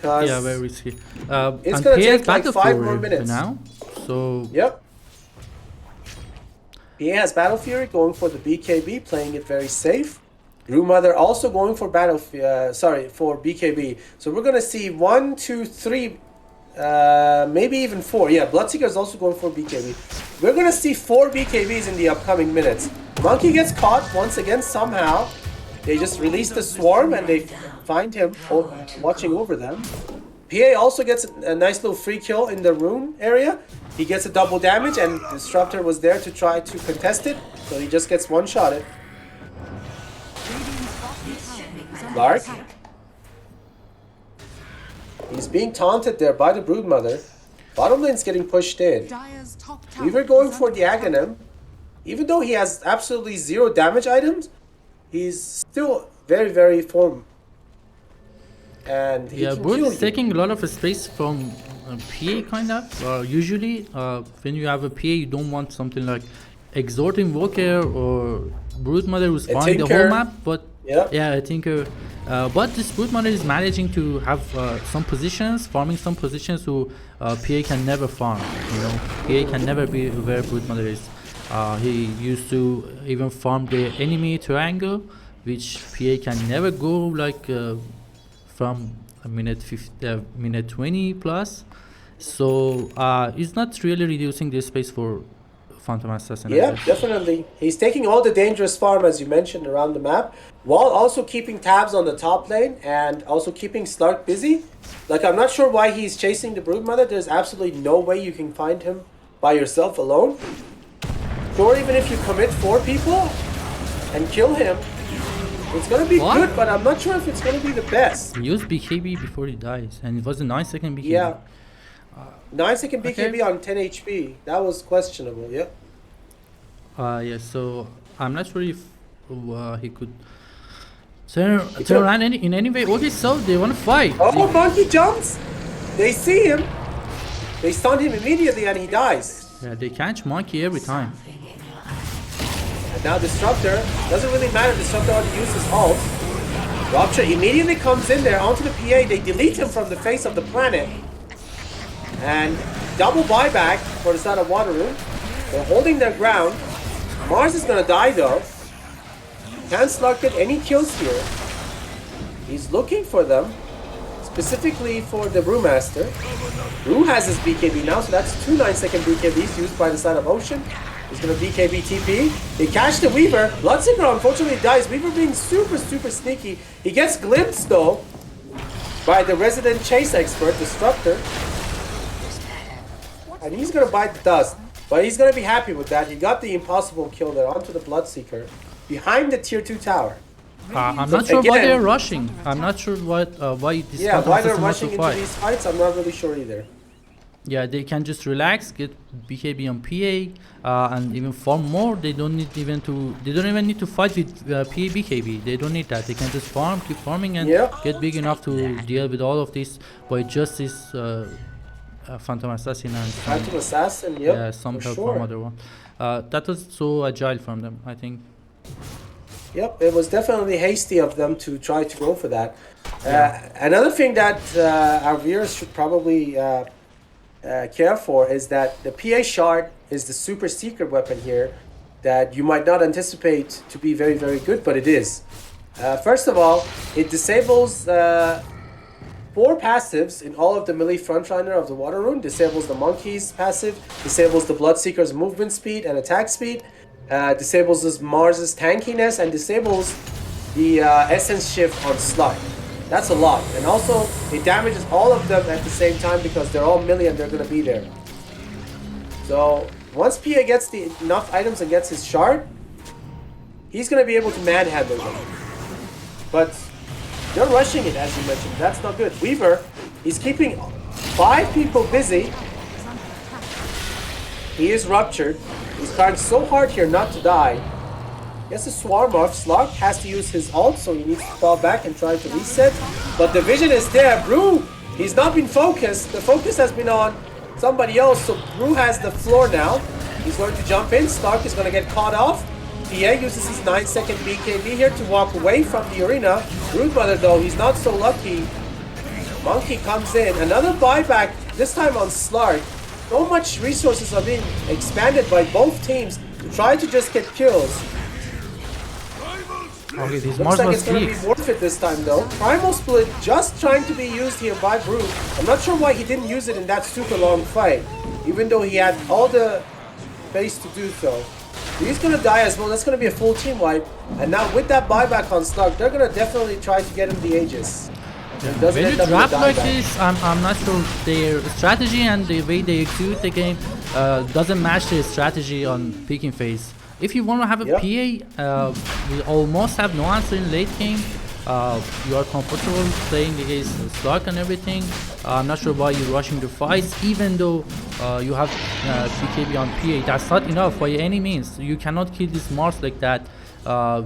Yeah, very risky. It's and gonna he has take like Battle 5 Fury more minutes. for now, so Yep. He has Battle Fury going for the BKB, playing it very safe. Rue Mother also going for for BKB. So we're gonna see 1, 2, 3, maybe even 4. Yeah, Bloodseeker is also going for BKB. We're gonna see 4 BKBs in the upcoming minutes. Monkey gets caught once again somehow. They just release the swarm and they find him watching over them. PA also gets a nice little free kill in the Rune area. He gets a double damage, and Disruptor was there to try to contest it, so he just gets one-shotted. Lark. He's being taunted there by the Broodmother. Bottom lane's getting pushed in. Dire's top tower. We were going for the Aghanim. Even though he has absolutely 0 damage items, he's still very, very form. And he yeah, can Brood kill is you. taking a lot of space from PA kind of. Usually, when you have a PA, you don't want something like Exhort Invoker or Broodmother who's farming the whole map. But yeah, I think. But this Broodmother is managing to have some positions, farming some positions who PA can never farm. You know, PA can never be where Broodmother is. He used to even farm the enemy triangle, which PA can never go like from a minute 20 plus. So it's not really reducing the space for Phantom Assassin. Yeah, definitely. He's taking all the dangerous farm, as you mentioned, around the map, while also keeping tabs on the top lane and also keeping Slark busy. Like, I'm not sure why he's chasing the Broodmother. There's absolutely no way you can find him by yourself alone. Or even if you commit 4 people and kill him, it's gonna be good, but I'm not sure if it's gonna be the best. He used BKB before he dies, and it was a 9-second BKB. Yeah. 9-second BKB on 10 HP. That was questionable, yeah. Yeah, so I'm not sure if he could turn around in any way. Okay, so they want to fight. Oh, Monkey jumps! They see him. They stun him immediately and he dies. Yeah, they catch Monkey every time. And now Disruptor, doesn't really matter, Disruptor already uses ult. Rupture immediately comes in there onto the PA, they delete him from the face of the planet. And double buyback for the side of Waterloo. They're holding their ground. Mars is gonna die though. Can't Slug get any kills here. He's looking for them, specifically for the Brewmaster. Rue has his BKB now, so that's 2 9-second BKBs used by the side of Ocean. He's gonna BKB TP. They catch the Weaver. Bloodseeker unfortunately dies. Weaver being super sneaky. He gets glimpsed though by the resident chase expert, Disruptor. And he's gonna bite the dust. But he's gonna be happy with that. He got the impossible kill there onto the Bloodseeker behind the tier 2 tower. I'm not sure why they're rushing. I'm not sure why this why they're rushing into these fights, I'm not really sure either. Yeah, they can just relax, get BKB on PA, and even farm more. They don't even need to fight with PA BKB. They don't need that. They can just farm, keep farming, and get big enough to deal with all of this by just this Phantom Assassin and Phantom Assassin, yeah, some help from other one. That was so agile from them, I think. Yep, it was definitely hasty of them to try to go for that. Another thing that our viewers should probably care for is that the PA shard is the super secret weapon here that you might not anticipate to be very, very good, but it is. First of all, it disables 4 passives in all of the melee frontliner of the water rune. Disables the monkey's passive, disables the bloodseeker's movement speed and attack speed, disables Mars's tankiness, and disables the essence shift on slide. That's a lot. And also, it damages all of them at the same time because they're all melee and they're going to be there. So, once PA gets enough items and gets his shard, he's going to be able to manhandle them. But they're rushing it, as you mentioned. That's not good. Weaver, he's keeping 5 people busy. He is ruptured. He's trying so hard here not to die. Gets a swarm off. Slug has to use his ult, so he needs to fall back and try to reset. But the vision is there. Brew, he's not been focused. The focus has been on somebody else, so Brew has the floor now. He's going to jump in. Stark is going to get caught off. PA uses his 9-second BKB here to walk away from the arena. Broodmother, though, he's not so lucky. Monkey comes in. Another buyback, this time on Slark. So much resources are being expanded by both teams to try to just get kills. Okay, this Looks like it's going to be worth it this time, though. Primal Split just trying to be used here by Brood. I'm not sure why he didn't use it in that super long fight, even though he had all the base to do so. He's going to die as well. That's going to be a full team wipe. And now with that buyback on Slug, they're going to definitely try to get him the Aegis. When you draft like this, I'm not sure their strategy and the way they execute the game doesn't match their strategy on picking phase. If you want to have a PA, we almost have no answer in late game. You are comfortable playing against Slug and everything. I'm not sure why you're rushing the fights, even though you have BKB on PA. That's not enough by any means. You cannot kill this Mars like that,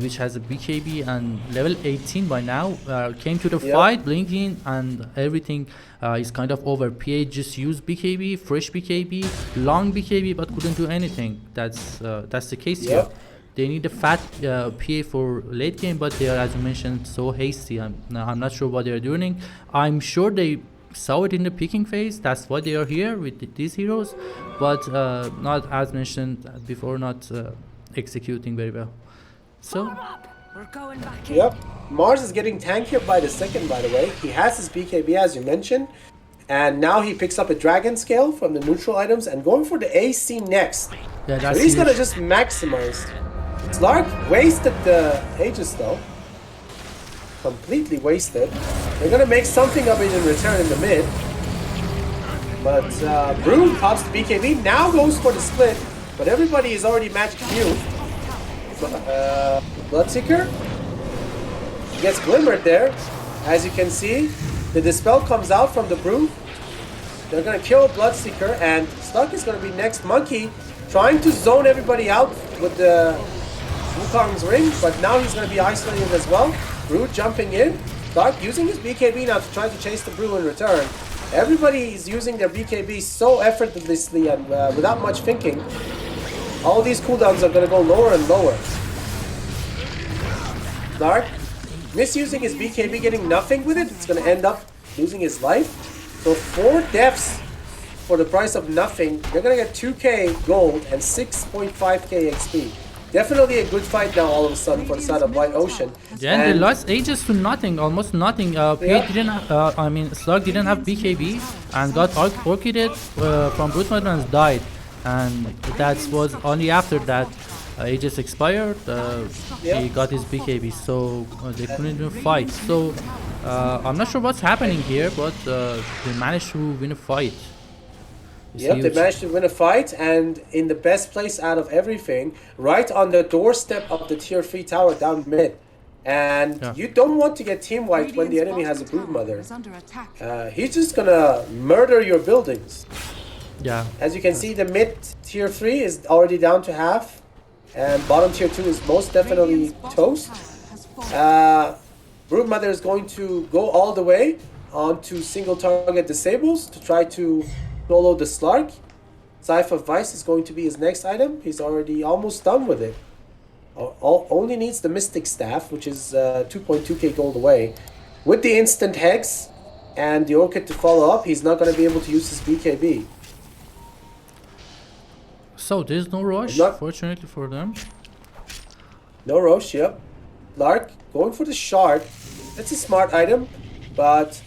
which has a BKB and level 18 by now. Came to the fight, blinking, and everything is kind of over. PA just used BKB, fresh BKB, long BKB, but couldn't do anything. That's the case here. They need a fat PA for late game, but they are, as you mentioned, so hasty. I'm not sure what they are doing. I'm sure they saw it in the picking phase. That's why they are here with these heroes, but not, as mentioned before, not executing very well. So, we're going back in. Mars is getting tankier by the second, by the way. He has his BKB, as you mentioned, and now he picks up a dragon scale from the neutral items and going for the AC next. Yeah, so he's gonna just maximize. Slark wasted the Aegis though. Completely wasted. They're gonna make something of it in return in the mid. But Rune pops the BKB, now goes for the split, but everybody is already magic immune. Bloodseeker gets glimmered there. As you can see, the Dispel comes out from the Brew. They're gonna kill Bloodseeker, and Slug is gonna be next. Monkey trying to zone everybody out with the Wukong's ring, but now he's gonna be isolated as well. Brew jumping in. Slug using his BKB now to try to chase the Brew in return. Everybody is using their BKB so effortlessly and without much thinking. All these cooldowns are going to go lower and lower. Dark, misusing his BKB, getting nothing with it. It's going to end up losing his life. So 4 deaths for the price of nothing. They're going to get 2k gold and 6.5k XP. Definitely a good fight now all of a sudden for the side of White Ocean. Yeah, and they lost Aegis to nothing, almost nothing. Slug didn't have BKB and got orchided from Broodmother and died. And that was only after that Aegis expired, he got his BKB, so they couldn't even fight. So I'm not sure what's happening here, but they managed to win a fight. Yep, they managed to win a fight, and in the best place out of everything, right on the doorstep of the tier 3 tower down mid. And you don't want to get team wiped when the enemy has a Broodmother. He's just gonna murder your buildings. Yeah. As you can see, the mid tier 3 is already down to half, and bottom tier 2 is most definitely toast. Broodmother is going to go all the way onto single target disables to try to solo the Slark. Scythe of Vice is going to be his next item. He's already almost done with it. Only needs the Mystic Staff, which is 2.2k gold away. With the instant Hex and the Orchid to follow up, he's not going to be able to use his BKB. So there's no rush, fortunately for them. No rush, yep. Lark going for the shard. That's a smart item, but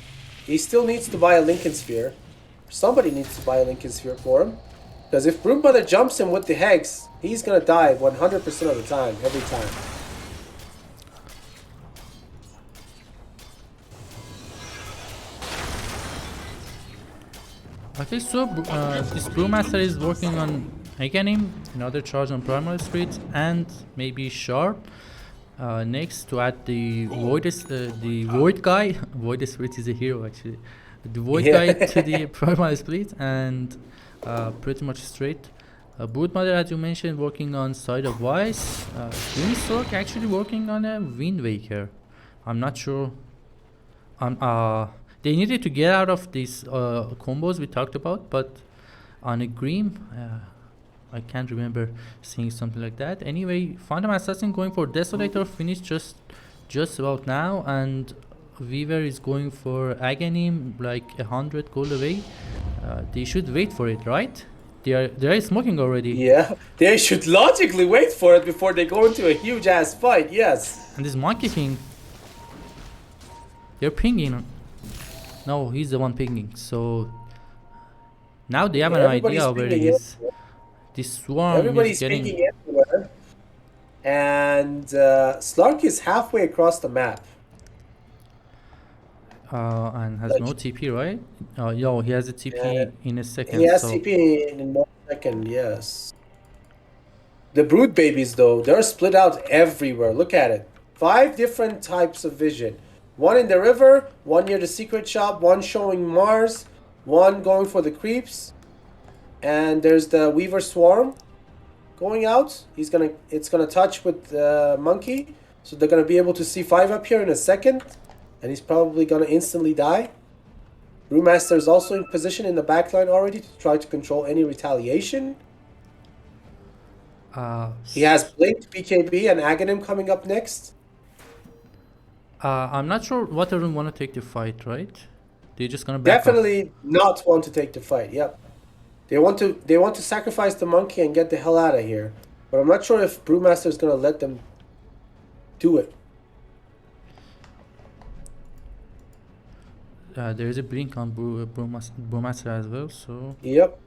he still needs to buy a Lincoln Sphere. Somebody needs to buy a Lincoln Sphere for him. Because if Broombrother jumps him with the Hex, he's gonna die 100% of the time, every time. Okay, so this Brewmaster is working on Aghanim, another charge on Primal Spirit, and maybe Shard. Next to add the Void guy. Void Spirit is a hero actually. The Void guy to the Primal Split, and pretty much straight. Broodmother, as you mentioned, working on Side of Vice. Winstork actually working on a Wind Waker. I'm not sure. They needed to get out of these combos we talked about, but on a Grim, I can't remember seeing something like that. Anyway, Phantom Assassin going for Desolator, finished just about now, and Weaver is going for Aghanim, like 100 gold away. They should wait for it, right? They are smoking already. Yeah, they should logically wait for it before they go into a huge ass fight. Yes. And this monkey thing, they're pinging. No, he's the one pinging. So now they have an idea where he is. This swarm is getting. Pinging everywhere. And Slark is halfway across the map. And has no TP, right? Yo, he has a TP in a second. He has TP in 1 second, yes. The brood babies, though, they're split out everywhere. Look at it. 5 different types of vision. 1 in the river, 1 near the secret shop, 1 showing Mars, 1 going for the creeps. And there's the Weaver Swarm going out. It's gonna touch with the monkey. So they're gonna be able to see 5 up here in a second. And he's probably gonna instantly die. Brewmaster is also in position in the backline already to try to control any retaliation. He has Blink, BKB, and Aghanim coming up next. I'm not sure what Rune want to take the fight, right? They're just gonna back definitely off. Not want to take the fight. Yep. They want to sacrifice the monkey and get the hell out of here. But I'm not sure if Brewmaster is gonna let them do it. There is a blink on Brewmaster as well, so. Yep.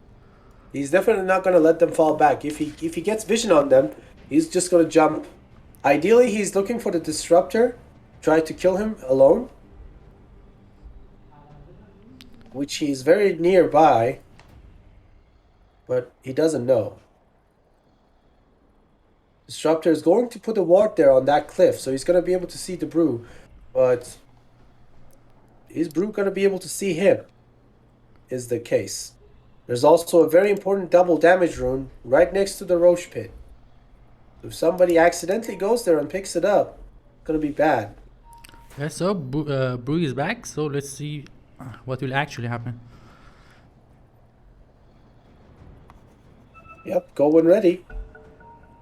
He's definitely not gonna let them fall back. If he gets vision on them, he's just gonna jump. Ideally, he's looking for the disruptor. Try to kill him alone, which he's very nearby, but he doesn't know. Disruptor is going to put a ward there on that cliff, so he's going to be able to see the brew, but is brew going to be able to see him is the case. There's also a very important double damage rune right next to the Roche pit. If somebody accidentally goes there and picks it up, it's going to be bad. Yeah, so Brew is back, so let's see what will actually happen. Yep, go when ready.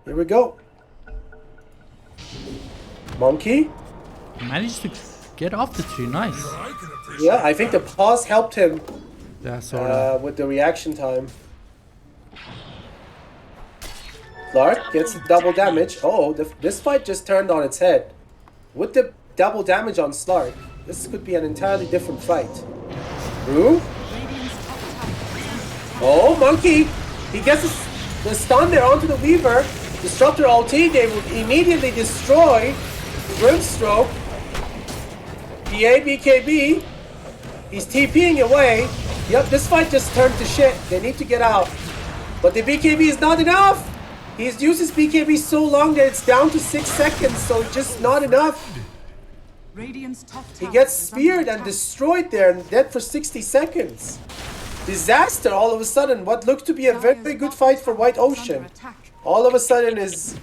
Here we go. Monkey. Managed to get off the tree, nice. Yeah, I think the pause helped him with the reaction time. Clark gets double damage. Oh, this fight just turned on its head. With the double damage on Slark, this could be an entirely different fight. Rue? Oh, Monkey! He gets the stun there onto the Weaver. Disruptor ulti, they will immediately destroy Brimstroke. DA BKB. He's TPing away. Yep, this fight just turned to shit. They need to get out. But the BKB is not enough! He's used his BKB so long that it's down to 6 seconds, so it's just not enough. He gets speared and destroyed there and dead for 60 seconds. Disaster all of a sudden. What looks to be a very good fight for White Ocean. All of a sudden is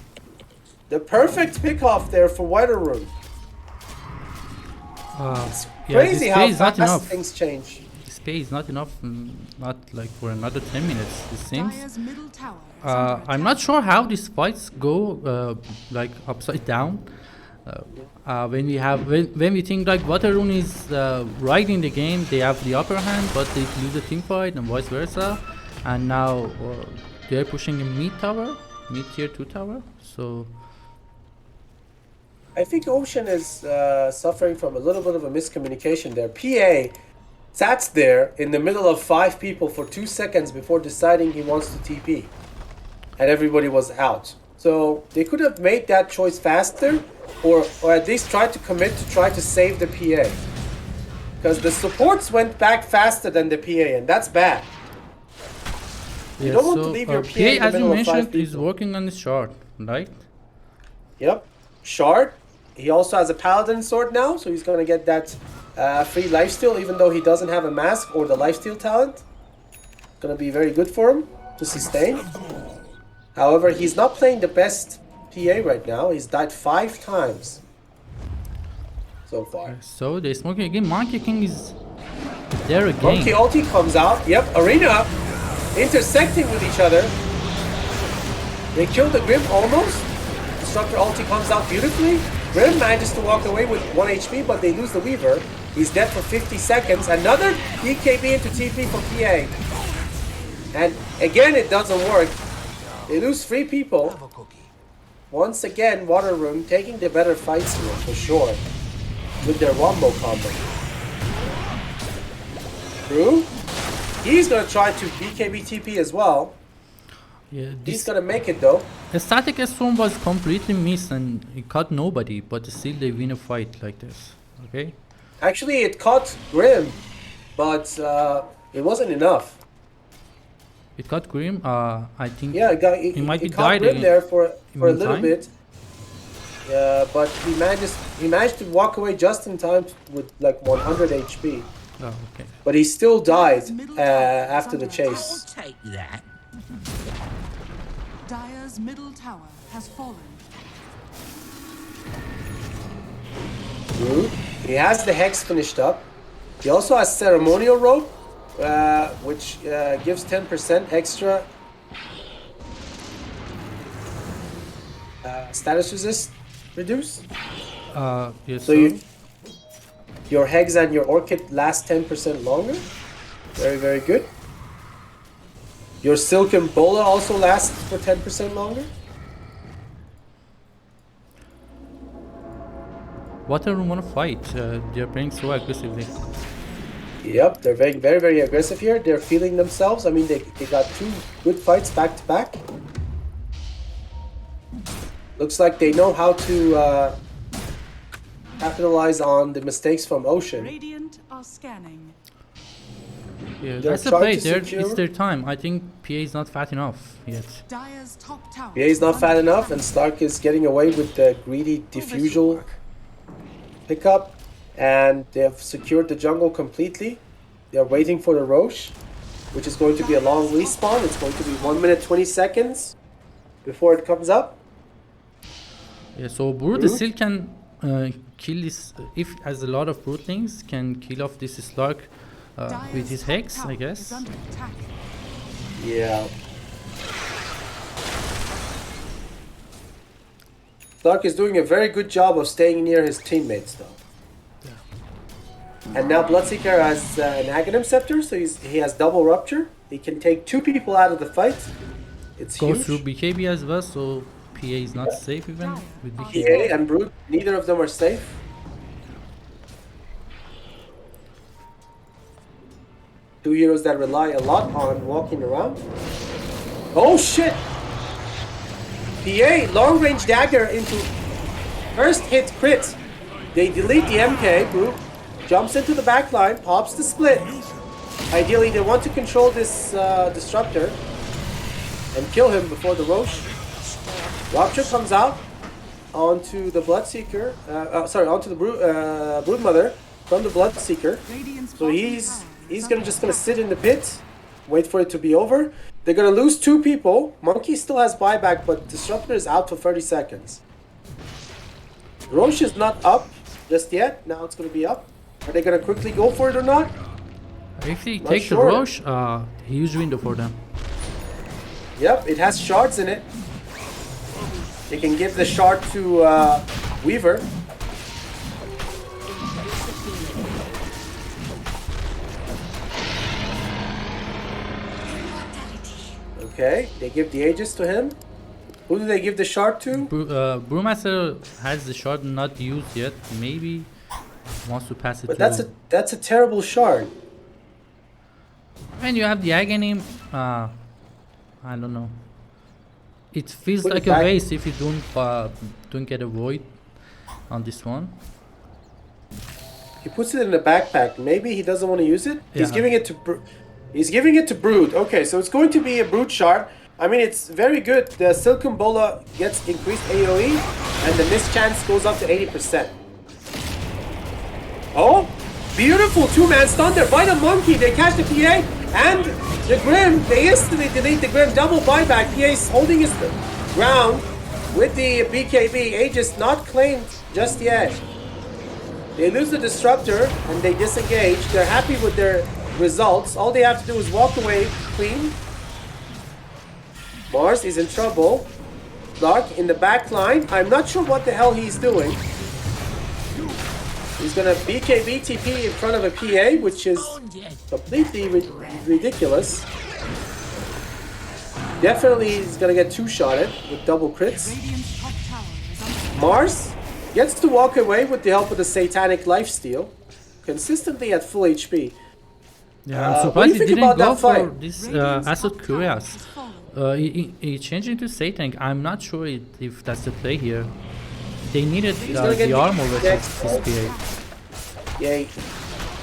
the perfect pick-off there for WRE. It's crazy how fast things change. This pay is not enough, not like for another 10 minutes, it seems. I'm not sure how these fights go like upside down. When we think like WRE is right in the game, they have the upper hand, but they lose the team fight and vice versa. And now they're pushing a mid tower, mid tier 2 tower. So I think Ocean is suffering from a little bit of a miscommunication there. PA sat there in the middle of 5 people for 2 seconds before deciding he wants to TP. And everybody was out. So they could have made that choice faster, or at least try to commit to try to save the PA. Because the supports went back faster than the PA, and that's bad. You don't want to leave your PA in the as you middle of 5 mentioned, people. is working on his shard, right? Yep. Shard. He also has a paladin sword now, so he's going to get that free lifesteal, even though he doesn't have a mask or the lifesteal talent. Going to be very good for him to sustain. However, he's not playing the best PA right now. He's died 5 times so far. So they're smoking again. Monkey King is there again. Monkey ulti comes out. Yep, Arena intersecting with each other. They kill the Grim almost. Disruptor ulti comes out beautifully. Grim manages to walk away with 1 HP, but they lose the Weaver. He's dead for 50 seconds. Another BKB into TP for PA. And again, it doesn't work. They lose 3 people. Once again, Water Room taking the better fights here, for sure. With their wombo combo. Rune? He's gonna try to BKB TP as well. Yeah, He's gonna make it though. the static storm was completely missed and it caught nobody, but still they win a fight like this. Okay. Actually, it caught Grim, but it wasn't enough. It caught Grim. I think. Yeah, he might be caught died Grim again. there for a little time. bit. But he managed to walk away just in time with like 100 HP. Oh, okay. But he still died after the chase. I'll take that. Dire's middle tower has fallen. Rune. He has the Hex finished up. He also has Ceremonial Rope, which gives 10% extra status resist reduce. Yes. So your Hex and your Orchid last 10% longer. Very, very good. Your Silken Bola also lasts for 10% longer. Water Room wanna fight. They're playing so aggressively. Yep, they're very, very, very aggressive here. They're feeling themselves. I mean, they got 2 good fights back to back. Looks like they know how to capitalize on the mistakes from Ocean. Radiant are scanning. Yeah, They're that's the trying play. to secure- It's their time. I think PA is not fat enough yet. Dire's top tower. Yeah, he's not fat enough, and Stark is getting away with the greedy diffusal pickup, and they have secured the jungle completely. They are waiting for the Roche, which is going to be a long respawn. It's going to be 1 minute 20 seconds before it comes up. Yeah, so Brood still can kill this if has a lot of Broodlings can kill off this Slark with his Hex, I guess. Yeah. Stark is doing a very good job of staying near his teammates, though. And now Bloodseeker has an Aghanim Scepter, so he has double Rupture. He can take 2 people out of the fight. It's Goes huge. through BKB as well, so PA is not safe even with BKB. PA and Brood, neither of them are safe. Two heroes that rely a lot on walking around. Oh shit! PA, long range dagger into first hit crit. They delete the MK, Brood jumps into the back line, pops the split. Ideally, they want to control this disruptor and kill him before the Roche. Rupture comes out onto the Bloodseeker, onto the Broodmother from the Bloodseeker. So he's just gonna sit in the pit, wait for it to be over. They're gonna lose 2 people. Monkey still has buyback, but Disruptor is out for 30 seconds. Roche is not up just yet. Now it's gonna be up. Are they gonna quickly go for it or not? If they Not take sure. the Roche, huge window for them. Yep, it has shards in it. They can give the shard to Weaver. Okay, they give the Aegis to him. Who do they give the shard to? Brewmaster has the shard not used yet. Maybe wants to pass it But to... that's a terrible shard. When you have the agony, I don't know. It feels Put like it a back. waste if you don't get a void on this one. He puts it in a backpack. Maybe he doesn't want to use it. He's Yeah. giving it to he's giving it to Brood. Okay, so it's going to be a Brood shard. I mean, it's very good. The Silken Bola gets increased AoE, and the miss chance goes up to 80%. Oh, beautiful two-man stun there by the monkey. They catch the PA and the Grim. They instantly delete the Grim. Double buyback. PA's holding his ground with the BKB. Aegis not claimed just yet. They lose the disruptor and they disengage. They're happy with their results. All they have to do is walk away clean. Mars is in trouble. Lark in the back line. I'm not sure what the hell he's doing. He's gonna BKB TP in front of a PA, which is completely ridiculous. Definitely he's gonna get two-shotted with double crits. Radiant's top tower is under Mars gets to walk away with the help of the Satanic Lifesteal, consistently at full HP. Yeah, I'm what do surprised you he think didn't about go that for fight? this Radiant's Asset top tower Curious. has fallen. He changed into Satan. I'm not sure if that's the play here. They needed gonna get the armor with next. this PA. Yeah,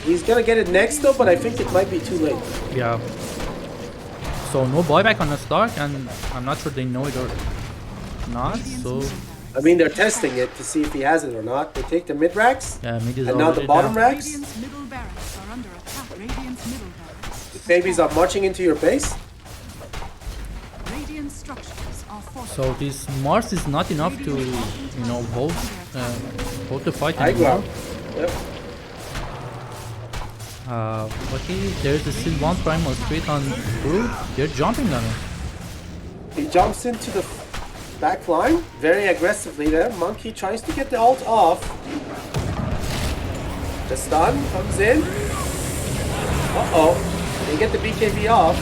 he's gonna get it next though, but I think it might be too late. Yeah. So no buyback on the Stark, and I'm not sure they know it or not. So I mean, they're testing it to see if he has it or not. They take the mid racks, yeah, mid is and now the already bottom down. racks. Radiant's middle barracks are under attack. Radiant's middle barracks. The babies are marching into your base. Radiant structures are fortified. So this Mars is not enough to, hold the fight High anymore. ground. Yep. Okay, there's still one primal straight on Brood. They're jumping on him. He jumps into the back line very aggressively there. Monkey tries to get the ult off. The stun comes in. Uh-oh. They get the BKB off.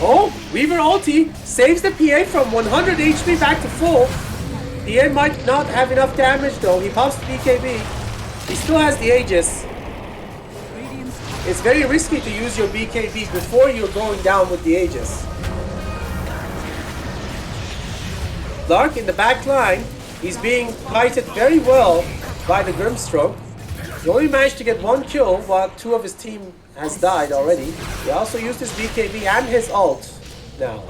Oh, Weaver ulti saves the PA from 100 HP back to full. PA might not have enough damage though. He pops the BKB. He still has the Aegis. Radiant's It's very risky to use your BKB before you're going down with the Aegis. Lark in the back line, he's being fighted very well by the Grimstroke. He only managed to get one kill while two of his team has died already. He also used his BKB and his ult now.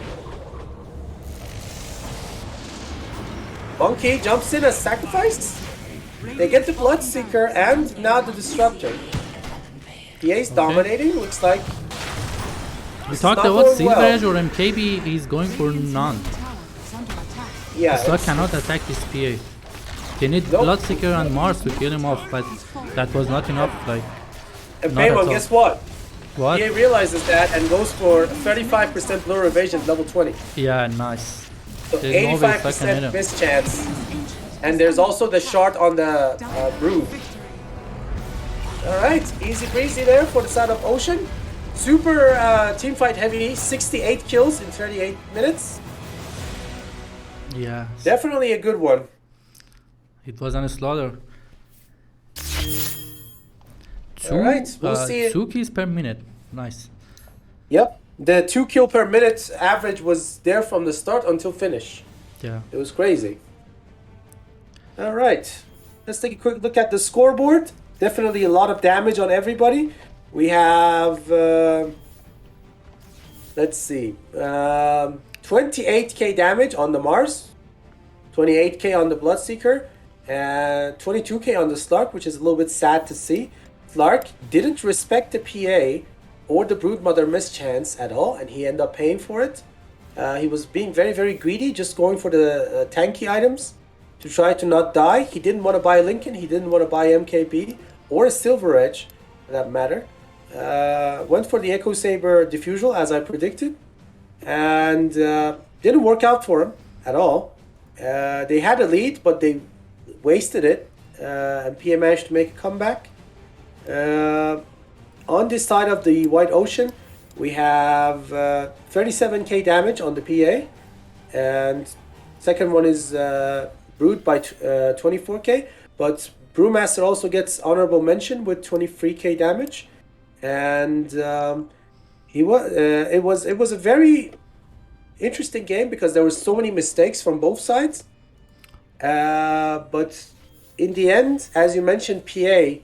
Monkey jumps in as sacrifice. They get the Bloodseeker and now the Disruptor. PA's dominating, looks like. We This is talked not about going Silver well. Edge or MKB. He's going for none. tower is under attack. Yeah, Stark it's- cannot attack this PA. They need Nope. Bloodseeker and Mars to kill him off, but that was not enough. Like, and not at Peyman, all. guess what? what? PA realizes that and goes for 35% blur evasion level 20. Yeah, nice. So There's no way Stark can hit 85% him. miss chance. And there's also the shard on the Brood. Alright, easy breezy there for the side of Ocean. Super team fight heavy, 68 kills in 38 minutes. Yeah, Definitely a good one. it was on a slaughter. Alright, we'll see it. 2 kills per minute. Nice. Yep, the 2 kill per minute average was there from the start until finish. Yeah. It was crazy. Alright, let's take a quick look at the scoreboard. Definitely a lot of damage on everybody. We have, let's see, 28k damage on the Mars, 28k on the Bloodseeker, and 22k on the Slark, which is a little bit sad to see. Slark didn't respect the PA or the Broodmother mischance at all, and he ended up paying for it. He was being very, very greedy, just going for the tanky items to try to not die. He didn't want to buy Lincoln, he didn't want to buy MKB or a Silver Edge for that matter. Went for the Echo Saber Diffusal as I predicted, and didn't work out for him at all. They had a lead, but they wasted it, and PA managed to make a comeback. On this side of the White Ocean, we have 37k damage on the PA, and second one is Brood by 24k, but Brewmaster also gets honorable mention with 23k damage, and it was a very interesting game because there were so many mistakes from both sides, but in the end, as you mentioned, PA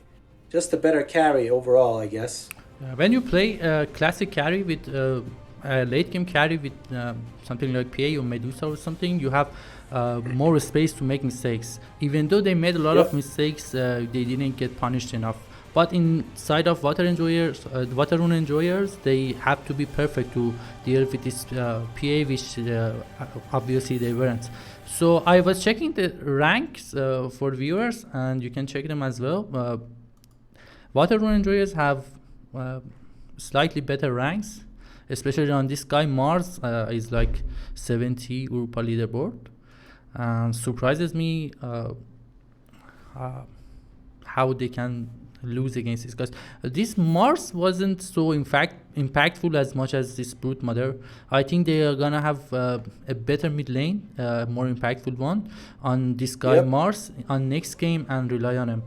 just a better carry overall, I guess. When you play classic carry with late game carry with something like PA or Medusa or something, you have more space to make mistakes. Even though they made a lot of mistakes, they didn't get punished enough. But inside of water rune enjoyers, they have to be perfect to deal with this PA, which obviously they weren't. So I was checking the ranks for viewers, and you can check them as well. Water rune enjoyers have slightly better ranks, especially on this guy. Mars is like 70 Europa leaderboard, and surprises me how they can lose against these guys. This Mars wasn't so impactful as much as this Brute Mother. I think they are gonna have a better mid lane, more impactful one on this guy Mars on next game, and rely on him.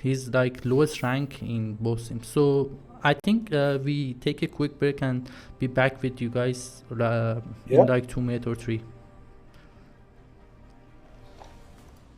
He's like lowest rank in both teams. So I think we take a quick break and be back with you guys in like 2 minutes or 3.